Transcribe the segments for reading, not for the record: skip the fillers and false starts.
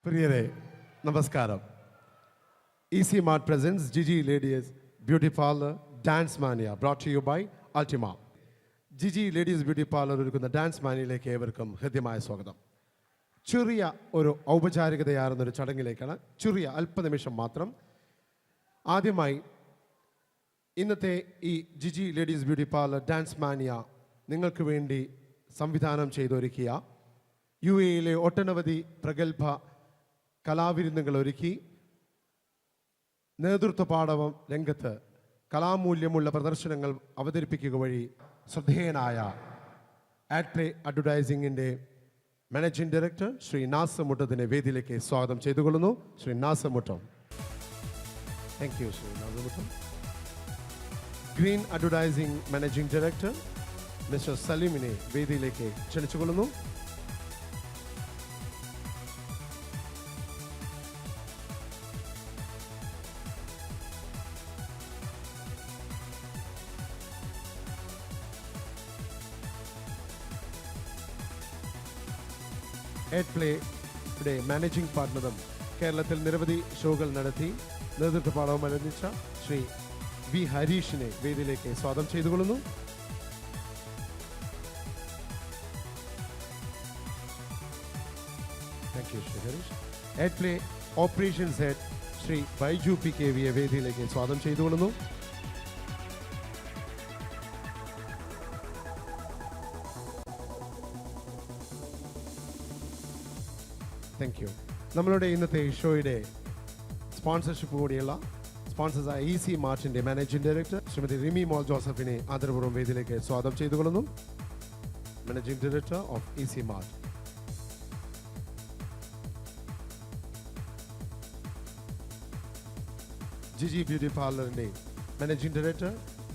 പ്രിയരെ നമസ്കാരം. EC Mart presents Gigi Ladies Beauty Parlor Dance Mania brought to you by Ultima. Gigi Ladies Beauty Parlor ഒരുക്കുന്ന dance മാനിയയിലേക്ക് ഏവർക്കും ഹൃദ്യമായ സ്വാഗതം. ചെറിയ ഒരു ഔപചാരികതയാർന്നൊരു ചടങ്ങിലേക്കാണ്. ചെറിയ അല്പനിമിഷം മാത്രം. ആദ്യമായി ഇന്നത്തെ ഈ Giji ladies beauty parlour dance mania നിങ്ങൾക്ക് വേണ്ടി സംവിധാനം ചെയ്തൊരുക്കിയ UAE ഒട്ടനവധി പ്രഗത്ഭ കലാവിരുന്നുകൾ ഒരുക്കി നേതൃത്വ പാടവം രംഗത്ത് കലാമൂല്യമുള്ള പ്രദർശനങ്ങൾ അവതരിപ്പിക്കുക വഴി ശ്രദ്ധേയനായ ആഡ്പ്ലേ അഡ്വർടൈസിംഗിൻ്റെ മാനേജിംഗ് ഡയറക്ടർ ശ്രീ നാസർ മുട്ടത്തിനെ വേദിയിലേക്ക് സ്വാഗതം ചെയ്തുകൊള്ളുന്നു. Shri Nasar Muttam. Thank you Shri Nasar Muttam. Green advertising managing director mister സലീമിനെ വേദിയിലേക്ക് ക്ഷണിച്ചുകൊള്ളുന്നു. ആഡ്പ്ലേയുടെ മാനേജിംഗ് പാർട്ണറും കേരളത്തിൽ നിരവധി ഷോകൾ നടത്തി നേതൃത്വ പാഠവും അനുവദിച്ച ശ്രീ വി ഹരീഷിനെ വേദിയിലേക്ക് സ്വാഗതം ചെയ്തുകൊള്ളുന്നു. Thank you Shri Harish. Adplay operations head Shri Baiju PKV വേദിയിലേക്ക് സ്വാഗതം ചെയ്തുകൊള്ളുന്നു. Thank U. നമ്മളുടെ ഇന്നത്തെ ഷോയുടെ സ്പോൺസർഷിപ്പ് കൂടിയുള്ള സ്പോൺസേഴ്സായ EC മാർട്ടിൻ്റെ മാനേജിംഗ് ഡയറക്ടർ ശ്രീമതി റിമി മോൾ ജോസഫിനെ ആദരപൂർവ്വം വേദിയിലേക്ക് സ്വാഗതം ചെയ്തുകൊള്ളുന്നു. Managing director of EC mart. Gigi beauty പാർലറിൻ്റെ മാനേജിംഗ് ഡയറക്ടർ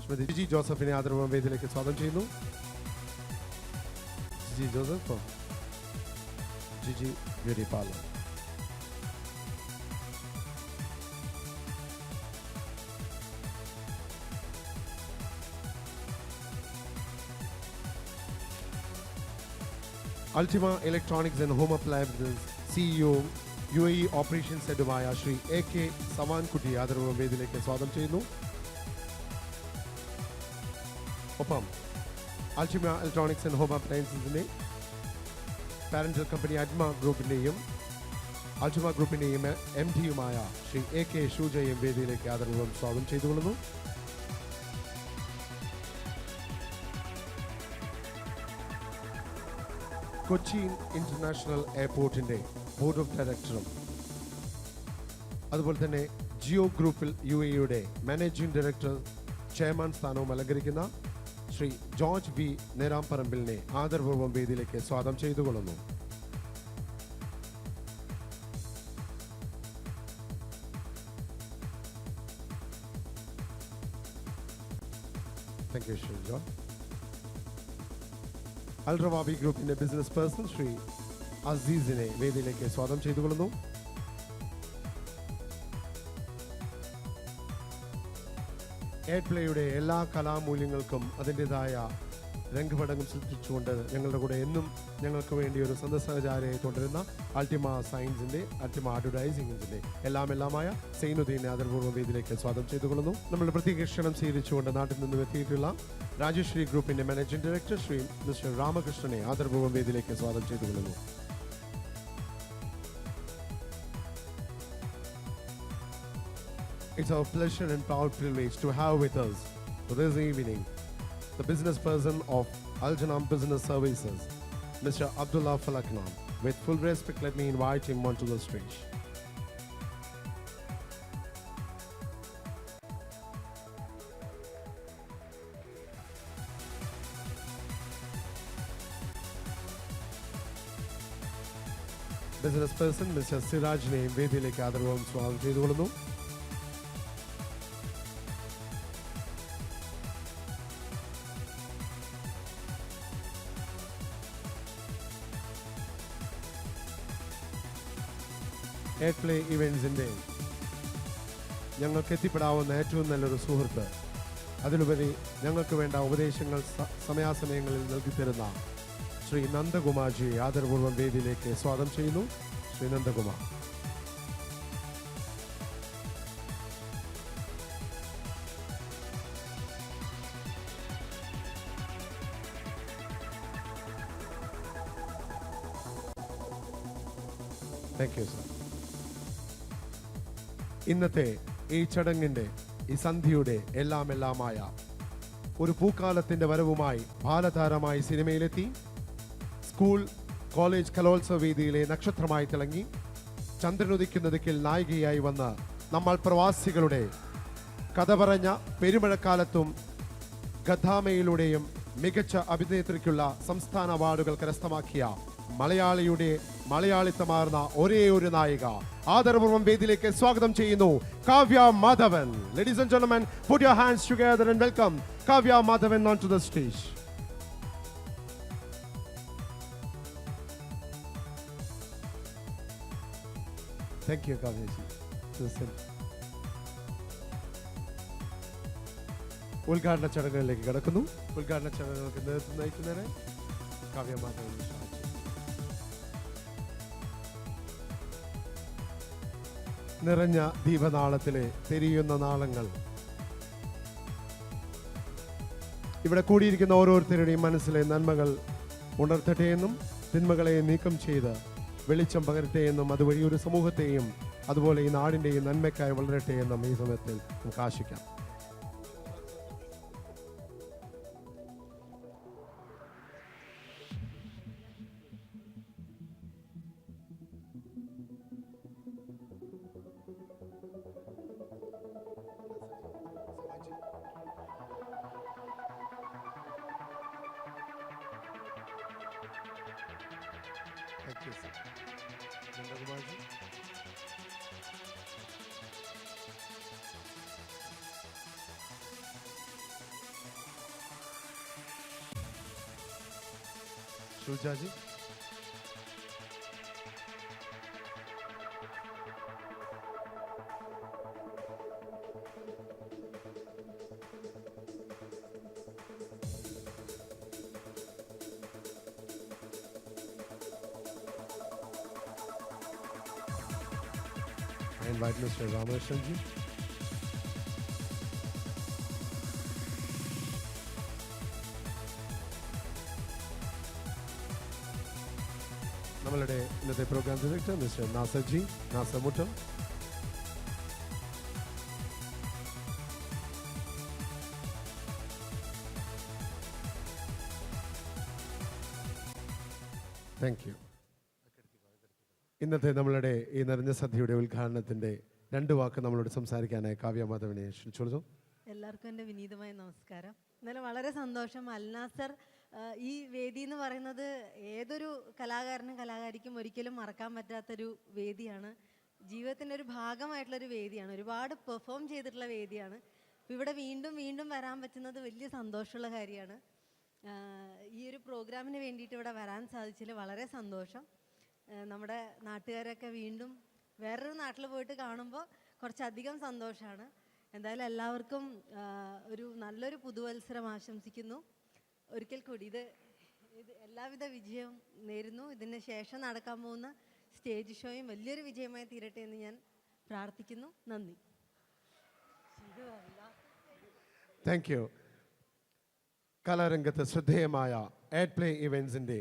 ശ്രീമതി ജിജി ജോസഫിനെ ആദരപൂർവ്വം വേദിയിലേക്ക് സ്വാഗതം ചെയ്യുന്നു. Gigi Joseph, Gigi Beauty Parlor. Ultima Electronics and Home Appliances CEO UAE Operations ഹെഡുമായ ശ്രീ AK സവാൻകുട്ടി ആദരപൂർവ്വം വേദിയിലേക്ക് സ്വാഗതം ചെയ്യുന്നു. ഒപ്പം Ultima Electronics and Home Appliancesന്റെ പാരന്റൽ കമ്പനി അഡ്മ ഗ്രൂപ്പിൻ്റെയും അൾട്ടിമ ഗ്രൂപ്പിൻ്റെയും MD-യുമായ ശ്രീ AK ഷൂജയും വേദിയിലേക്ക് ആദരപൂർവ്വം സ്വാഗതം ചെയ്തുകൊള്ളുന്നു. കൊച്ചിൻ ഇന്റർനാഷണൽ എയർപോർട്ടിൻ്റെ ബോർഡ് ഓഫ് ഡയറക്ടറും അതുപോലെ തന്നെ ജിയോ ഗ്രൂപ്പിൽ UAE-യുടെ മാനേജിംഗ് ഡയറക്ടർ ചെയർമാൻ സ്ഥാനവും അലങ്കരിക്കുന്ന ശ്രീ ജോർജ് V നേരാംപറമ്പിലിനെ ആദരപൂർവ്വം വേദിയിലേക്ക് സ്വാഗതം ചെയ്തുകൊള്ളുന്നു. Thank you Shri George. Al Rawabi ഗ്രൂപ്പിന്റെ ബിസിനസ് പേഴ്സൺ ശ്രീ അസീസിനെ വേദിയിലേക്ക് സ്വാഗതം ചെയ്തുകൊള്ളുന്നു. ആഡ്പ്ലേയുടെ എല്ലാ കലാമൂല്യങ്ങൾക്കും അതിൻ്റെതായ രംഗപടങ്ങൾ സൃഷ്ടിച്ചുകൊണ്ട് ഞങ്ങളുടെ കൂടെ എന്നും ഞങ്ങൾക്ക് വേണ്ടി ഒരു സഹചാരിയായി തുടരുന്ന അൾട്ടിമ സയൻസിൻ്റെ അൾട്ടിമ അഡ്വർടൈസിംഗിൻ്റെ എല്ലാമായ സൈനുദ്ദീനെ ആദരപൂർവ്വം വേദിയിലേക്ക് സ്വാഗതം ചെയ്തുകൊള്ളുന്നു. നമ്മുടെ പ്രത്യേക ക്ഷണം സ്വീകരിച്ചുകൊണ്ട് നാട്ടിൽ നിന്നും എത്തിയിട്ടുള്ള രാജശ്രീ ഗ്രൂപ്പിൻ്റെ മാനേജിംഗ് ഡയറക്ടർ ശ്രീ മിസ്റ്റർ രാമകൃഷ്ണനെ ആദരപൂർവ്വം വേദിയിലേക്ക് സ്വാഗതം ചെയ്തുകൊള്ളുന്നു. It's our pleasure and proud privilege to have with us for this evening the business person of Al-Janam Business Services, Mr. Abdullah Falaknam. With full respect, let me invite him onto the stage. Business person Mr. Sirajne വേദിയിലേക്ക് ആദരപൂർവ്വം സ്വാഗതം ചെയ്തുകൊള്ളുന്നു. ആഡ്പ്ലേ ഇവൻസിൻ്റെ ഞങ്ങൾക്ക് എത്തിപ്പെടാവുന്ന ഏറ്റവും നല്ലൊരു സുഹൃത്ത്, അതിലുപരി ഞങ്ങൾക്ക് വേണ്ട ഉപദേശങ്ങൾ സമയാസമയങ്ങളിൽ നൽകിത്തരുന്ന ശ്രീ നന്ദകുമാർജിയെ ആദരപൂർവ്വം വേദിയിലേക്ക് സ്വാഗതം ചെയ്യുന്നു. Shri Nandakumar. Thank you sir. ഇന്നത്തെ ഈ ചടങ്ങിൻ്റെ ഈ സന്ധ്യയുടെ എല്ലാമായ ഒരു പൂക്കാലത്തിൻ്റെ വരവുമായി ബാലതാരമായി സിനിമയിലെത്തി സ്കൂൾ കോളേജ് കലോത്സവ വേദിയിലെ നക്ഷത്രമായി തിളങ്ങി ചന്ദ്രനുദിക്കുന്ന ദിക്കിൽ നായികയായി വന്ന് നമ്മൾ പ്രവാസികളുടെ കഥ പറഞ്ഞ പെരുമഴക്കാലത്തും ഗദ്ദാമയിലൂടെയും മികച്ച അഭിനേത്രിക്കുള്ള സംസ്ഥാന അവാർഡുകൾ കരസ്ഥമാക്കിയ മലയാളിയുടെ മലയാളിത്തമാർന്ന ഒരേ ഒരു നായിക ആദരപൂർവ്വം വേദിയിലേക്ക് സ്വാഗതം ചെയ്യുന്നു Kavya Madhavan. Ladies and gentlemen, put your hands together and welcome Kavya Madhavan onto the stage. Thank you, Kavya ji. ഉദ്ഘാടന ചടങ്ങുകളിലേക്ക് കടക്കുന്നു. ഉദ്ഘാടന ചടങ്ങുകൾക്ക് നേതൃത്വം നയിക്കുന്നതിന് കാവ്യ മാധവൻ. നിറഞ്ഞ ദീപനാളത്തിലെ തെരിയുന്ന നാളങ്ങൾ ഇവിടെ കൂടിയിരിക്കുന്ന ഓരോരുത്തരുടെയും മനസ്സിലെ നന്മകൾ ഉണർത്തട്ടെ എന്നും തിന്മകളെ നീക്കം ചെയ്ത് വെളിച്ചം പകരട്ടെ എന്നും അതുവഴി ഒരു സമൂഹത്തെയും അതുപോലെ ഈ നാടിൻ്റെയും നന്മയ്ക്കായി വളരട്ടെ എന്നും ഈ സമയത്തിൽ നമുക്ക് ആശിക്കാം. Thank you, sir. Nanda ji. Shuja ji. I invite Mr. Ramakrishnan ji. നമ്മളുടെ ഇന്നത്തെ programme director mister Nasar ji, Nasar Muttam. Thank you. ഇന്നത്തെ നമ്മളുടെ ഈ നിറഞ്ഞ സദ്യയുടെ ഉദ്ഘാടനത്തിൻ്റെ 2 വാക്ക് നമ്മളോട് സംസാരിക്കാനായി കാവ്യ മാധവനെ ക്ഷണിച്ചോളൂ. എല്ലാവർക്കും എൻ്റെ വിനീതമായ നമസ്കാരം. എന്നാലും വളരെ സന്തോഷം. അൽനാസർ ഈ വേദി എന്ന് പറയുന്നത് ഏതൊരു കലാകാരനും കലാകാരിക്കും ഒരിക്കലും മറക്കാൻ പറ്റാത്തൊരു വേദിയാണ്. ജീവിതത്തിൻ്റെ ഒരു ഭാഗമായിട്ടുള്ളൊരു വേദിയാണ്. ഒരുപാട് പെർഫോം ചെയ്തിട്ടുള്ള വേദിയാണ്. ഇവിടെ വീണ്ടും വീണ്ടും വരാൻ പറ്റുന്നത് വലിയ സന്തോഷമുള്ള കാര്യമാണ്. ഈ ഒരു പ്രോഗ്രാമിന് വേണ്ടിയിട്ട് ഇവിടെ വരാൻ സാധിച്ചതിൽ വളരെ സന്തോഷം. നമ്മുടെ നാട്ടുകാരൊക്കെ വീണ്ടും വേറൊരു നാട്ടിൽ പോയിട്ട് കാണുമ്പോൾ കുറച്ചധികം സന്തോഷമാണ്. എന്തായാലും എല്ലാവർക്കും ഒരു നല്ലൊരു പുതുവത്സരം ആശംസിക്കുന്നു. ഒരിക്കൽ കൂടി ഇത് എല്ലാവിധ വിജയവും നേരുന്നു. ഇതിന് ശേഷം നടക്കാൻ പോകുന്ന സ്റ്റേജ് ഷോയും വലിയൊരു വിജയമായി തീരട്ടെ എന്ന് ഞാൻ പ്രാർത്ഥിക്കുന്നു. നന്ദി. Thank you. കലാരംഗത്ത് ശ്രദ്ധേയമായ ആഡ് പ്ലേ ഇവൻസിൻ്റെ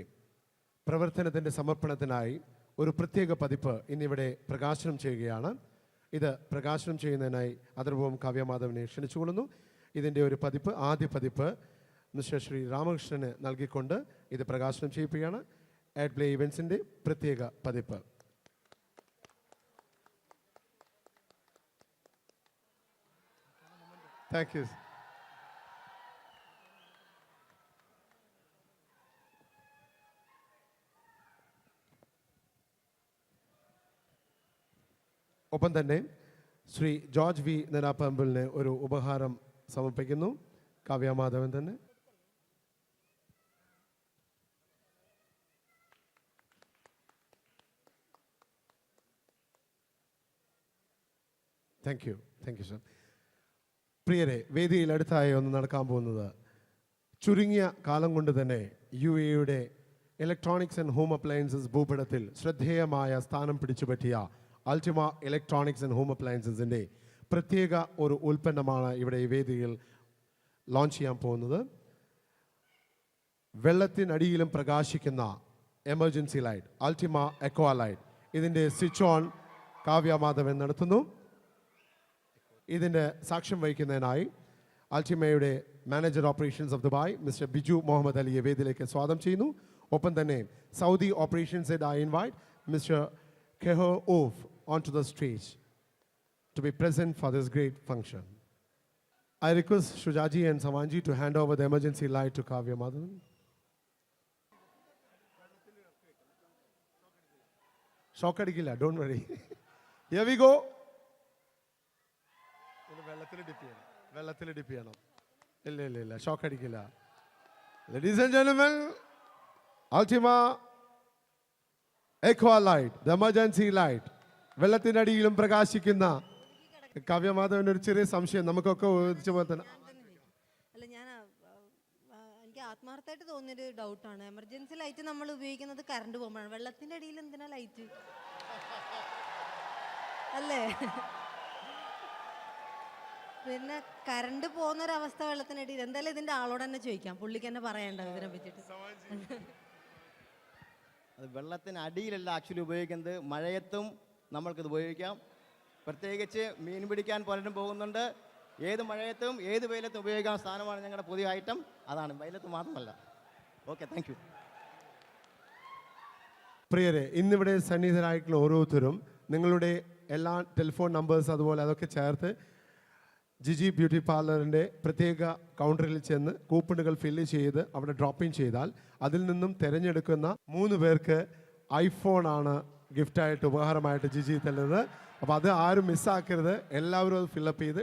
പ്രവർത്തനത്തിൻ്റെ സമർപ്പണത്തിനായി ഒരു പ്രത്യേക പതിപ്പ് ഇന്നിവിടെ പ്രകാശനം ചെയ്യുകയാണ്. ഇത് പ്രകാശനം ചെയ്യുന്നതിനായി ആദരപൂർവ്വം കാവ്യ മാധവനെ ക്ഷണിച്ചുകൊള്ളുന്നു. ഇതിൻ്റെ ഒരു പതിപ്പ്, ആദ്യ പതിപ്പ് മിസ്റ്റർ ശ്രീ രാമകൃഷ്ണന് നൽകിക്കൊണ്ട് ഇത് പ്രകാശനം ചെയ്യിപ്പിക്കുകയാണ്. ആഡ് പ്ലേ ഇവൻസിൻ്റെ പ്രത്യേക പതിപ്പ്. Thank you. ഒപ്പം തന്നെ ശ്രീ ജോർജ് വി നെനാപ്പമ്പിളിന് ഒരു ഉപഹാരം സമർപ്പിക്കുന്നു. കാവ്യ മാധവൻ തന്നെ. Thank you. Thank you sir. പ്രിയരെ, വേദിയിൽ അടുത്തായി ഒന്ന് നടക്കാൻ പോകുന്നത് ചുരുങ്ങിയ കാലം കൊണ്ട് തന്നെ UAE electronics and home appliances ഭൂപടത്തിൽ ശ്രദ്ധേയമായ സ്ഥാനം പിടിച്ചുപറ്റിയ അൾട്ടിമ ഇലക്ട്രോണിക്സ് ആൻഡ് ഹോം അപ്ലയൻസസിൻ്റെ പ്രത്യേക ഒരു ഉൽപ്പന്നമാണ് ഇവിടെ ഈ വേദിയിൽ ലോഞ്ച് ചെയ്യാൻ പോകുന്നത്. വെള്ളത്തിനടിയിലും പ്രകാശിക്കുന്ന emergency light, Ultima aqua light. ഇതിൻ്റെ സ്വിച്ച് ഓൺ കാവ്യ മാധവൻ നടത്തുന്നു. ഇതിൻ്റെ സാക്ഷ്യം വഹിക്കുന്നതിനായി അൾട്ടിമയുടെ manager operations of Dubai mister Biju Muhammad അലിയെ വേദിയിലേക്ക് സ്വാഗതം ചെയ്യുന്നു. ഒപ്പം തന്നെ Saudi operations head I invite mister കെഹോ of on to the stage to be present for this great function. I request Shujaji and Samanji to hand over the emergency light to Kavya Madhavan. Shock adikilla, don't worry. Here we go. Vellathil dip cheyanam. Illa. Shock adikilla. Ladies and gentlemen, Ultima Aqua Light, the emergency light. വെള്ളത്തിനടിയിലും പ്രകാശിക്കുന്ന കാവ്യ മാധവൻ്റെ ഒരു ചെറിയ സംശയം നമുക്കൊക്കെ ചോദിച്ച പോലെ തന്നെ. അല്ല, എനിക്ക് ആത്മാർത്ഥമായിട്ട് തോന്നിയൊരു ഡൗട്ടാണ്. എമർജൻസി ലൈറ്റ് നമ്മൾ ഉപയോഗിക്കുന്നത് കറണ്ട് പോകുമ്പോഴാണ്. വെള്ളത്തിന്റെ അടിയിൽ എന്തിനാ ലൈറ്റ് അല്ലേ? പിന്നെ കറണ്ട് പോകുന്നൊരവസ്ഥ വെള്ളത്തിനടിയിൽ. എന്തായാലും ഇതിന്റെ ആളോട് തന്നെ ചോദിക്കാം, പുള്ളിക്ക് തന്നെ പറയണ്ട ഇതിനെ പറ്റിയിട്ട്. അത് വെള്ളത്തിന് അടിയിലല്ല ആക്ച്വലി ഉപയോഗിക്കുന്നത്, മഴയത്തും നമ്മൾക്കിത് ഉപയോഗിക്കാം. പ്രത്യേകിച്ച് മീൻ പിടിക്കാൻ പലരും പോകുന്നുണ്ട്. ഏത് മഴയത്തും ഏത് വെയിലത്തും ഉപയോഗിക്കാൻ സാധനമാണ് ഞങ്ങളുടെ പുതിയ ഐറ്റം. അതാണ്, വെയിലത്ത് മാത്രമല്ല. Okay, thank you. പ്രിയരെ, ഇന്നിവിടെ സന്നിഹിതരായിട്ടുള്ള ഓരോരുത്തരും നിങ്ങളുടെ എല്ലാ ടെലിഫോൺ നമ്പേഴ്സ് അതുപോലെ അതൊക്കെ ചേർത്ത് ജിജി ബ്യൂട്ടി പാർലറിൻ്റെ പ്രത്യേക കൗണ്ടറിൽ ചെന്ന് കൂപ്പണുകൾ ഫില്ല് ചെയ്ത് അവിടെ ഡ്രോപ്പ് ഇൻ ചെയ്താൽ അതിൽ നിന്നും തിരഞ്ഞെടുക്കുന്ന 3 പേർക്ക് ഐഫോണാണ് ഗിഫ്റ്റായിട്ട് ഉപഹാരമായിട്ട് ജിജി തരുന്നത്. അപ്പോൾ അത് ആരും മിസ്സാക്കരുത്, എല്ലാവരും അത് ഫില്ലപ്പ് ചെയ്ത്.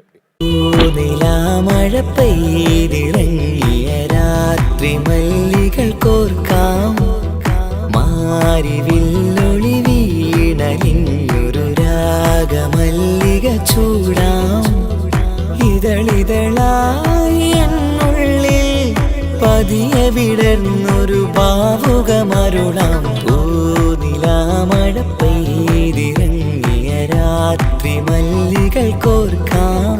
മഴ പെയ്തിറങ്ങിയ രാത്രി മല്ലികൾ കോർക്കാം, മാരിവില്ലൊളി വീണലിഞ്ഞൊരു രാഗമല്ലിക ചൂടാം, ഇതളിതളായി എന്നുള്ളിൽ പതിയെ വിടർന്നൊരു ഭാവുകമരുളാം. മഴ പെയ്തിറങ്ങിയ രാത്രി മല്ലികൾ കോർക്കാം,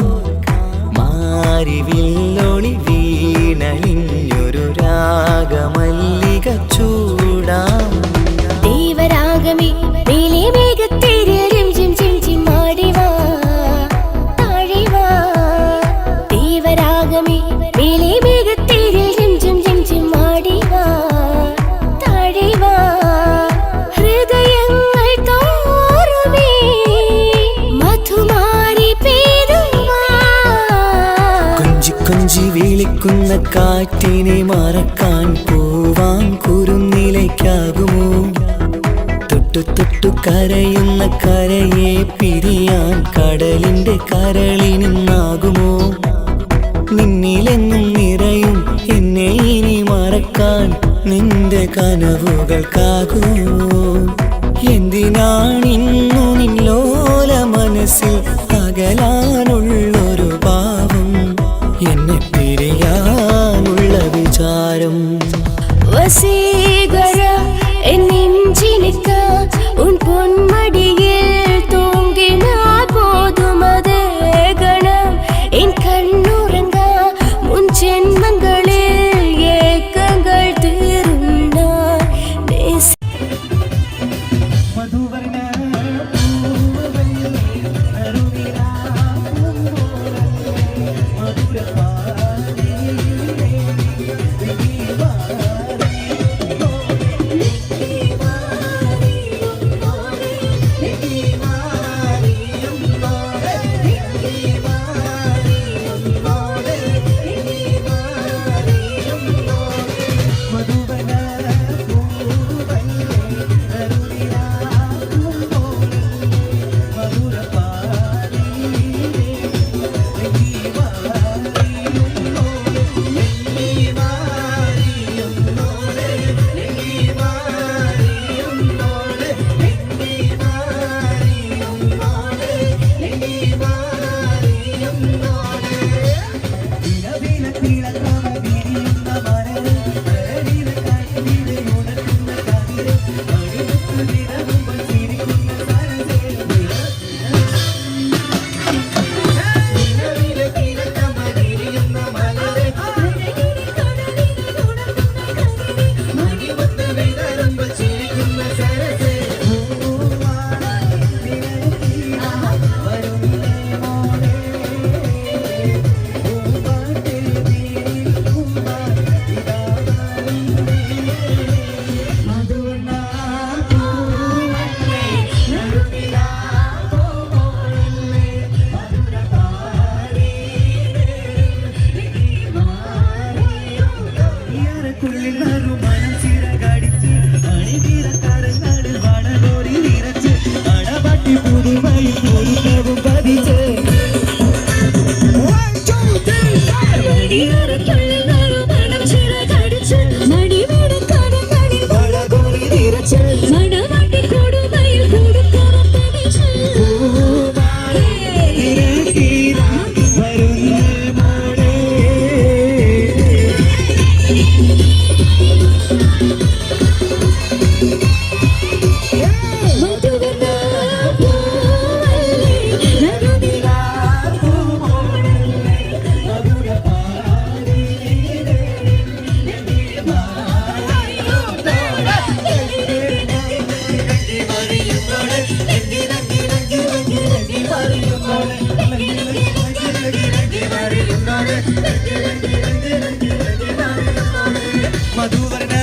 മാരിവില്ലൊളി വീണലിഞ്ഞൊരു രാഗമല്ലിക ചൂടാം. ദൈവരാഗമേ നീലേ മേഘത്തേരിലും ജിം ജിം ജിം മാടിവാ താഴിവാ. ദൈവരാഗമേ നീലേ മേഘത്തേരിൽ ജിം ജിം ജിം ജിം മാടിവാ താഴിവാ. ഹൃദയങ്ങൾ തോറുമേ മധുമാരി പെയ്തുവാ. കൊഞ്ചി കൊഞ്ചി വിളിക്കുന്ന കാറ്റിനെ മറക്കാൻ പോവാൻ കുറുനിലയ്ക്കാകുമോ? തൊട്ടു തൊട്ടു കരയുന്ന കരയെ പിരിയാൻ കടലിന്റെ കരളിനിന്നാകുമോ? നിന്നിലെന്നും നിറയും എന്നെ ഇനി മറക്കാൻ നിന്റെ കനവുകൾക്കാകുമോ? എന്തിനാണിന്നു നിന്നോല മനസ്സിൽ അകലാനുള്ളൊരു ഭാവം, എന്നെ പിരിയാനുള്ള വിചാരം? വസീകര എൻ നെഞ്ചിനിക്ക ഉൻ പൊന്മടിയിൽ തൂങ്ങിനാൽ പോതുമതേ ഗണം. എൻ കണ്ണുറങ്ങ മുൻ ജന്മങ്ങളിൽ ഏക്കങ്ങൾ തീരുന്ന മധുവർണ്ണ മറിയുന്നോളെ ലങ്കി ലങ്കി ലങ്കി ലങ്കി ലങ്കി മറിയുന്നോളെ ലങ്കി ലങ്കി ലങ്കി ലങ്കി ലങ്കി മറിയുന്നോളെ ലങ്കി ലങ്കി ലങ്കി ലങ്കി ലങ്കി മറിയുന്നോളെ മധുവർണ്ണ